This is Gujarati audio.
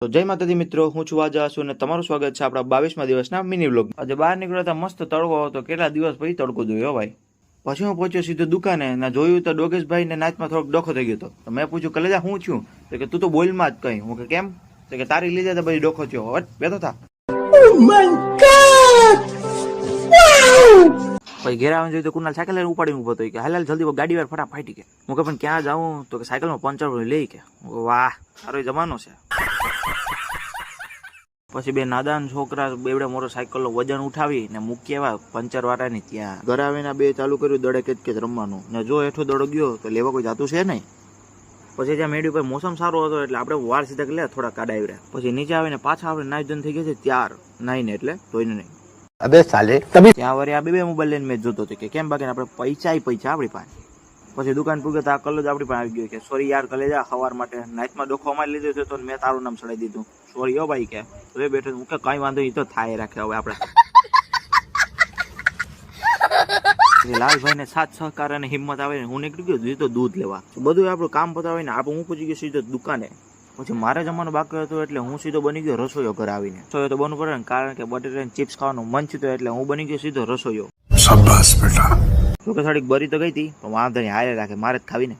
તો જય માતાજી મિત્રો, હું છું આજાસુ અને તમારું સ્વાગત છે આપણા 22મા દિવસના મિની વ્લોગ. આજે બહાર નીકળ્યો તો મસ્ત તડકો હતો. કેટલા દિવસ પછી તડકો જોયો ભાઈ. પછી હું પહોંચ્યો સીધો દુકાને ને જોયું તો ડોગેશભાઈ ને નાચમાં થોડોક ડોખો થઈ ગયો હતો. તો મેં પૂછ્યું કલેજા હું છું? તો કે તું તો બોલમાં જ કઈ. હું કે કેમ? તો કે તારી લીધે તો પછી ડોખો થયો. હટ બેઠો થા. પછી ઘેર આવીને જોયું તો કુનાલ સાયકલ લઈને ઉપાડીને ઉભો હતો કે હાલ જલ્દી ગાડી વાર ફટાફટ કે. હું કે પણ ક્યાં જાઉં? તો કે સાયકલમાં પંચર લઈ કે. વાહ, સારો જમાનો છે. પછી બે નાદાન છોકરા બેવડે મોટો સાયકલનો વજન ઉઠાવી ને મૂકી આવ્યા પંચર વાળાની ત્યાં. ઘરે આવીને બે ચાલુ કર્યું દડે કેચ રમવાનું ને જો હેઠો દડો ગયો તો લેવા કોઈ જાતું છે નહીં. પછી ત્યાં મેળ્યું પર મોસમ સારો હતો એટલે આપણે વાળ સીધા કરી લે થોડા કાઢા આવ્યા. પછી નીચે આવીને પાછા આપણે નાઈ ધોઈને થઈ ગયા છે ત્યાર નાઈને એટલે ધોઈને નહીં. અબે સાલે તभी ત્યાં વળી આ બે મોબાઈલ લઈને મેચ જોતો હતો કે કેમ બાકી આપણે પૈસા આપણી પાસે. પછી દુકાન પૂગે તો આ કલેજ આપણી પાસે આવી ગયો કે સોરી યાર કલેજા સવાર માટે નાઇટમાં ડોખો અમારે લીધો છે તો મેં તારું નામ ચડાવી દીધું. સોરી હો ભાઈ કે તો એ બેઠો હું કે કઈ વાંધો નહીં તો થાય રાખે હવે આપણે. લાલભાઈ ને સાથ સહકાર અને હિંમત આવે ને હું નીકળી ગયો તો દૂધ લેવા. બધું આપણું કામ પતાવીને આપણે હું પૂછી ગયો સીધો દુકાને. પછી મારે જમવાનું બાકી હતું એટલે હું સીધો બની ગયો રસોઈયો ઘર આવીને. રસોઈયો તો બનવું પડે ને કારણ કે બટેટા ચિપ્સ ખાવાનું મન થયું એટલે હું બની ગયો સીધો રસોઈયો. શાબાશ બેટા. જો કે થોડીક બરી તો ગઈ હતી પણ વાંધો નહીં હારે રાખે મારે જ ખાવી ને.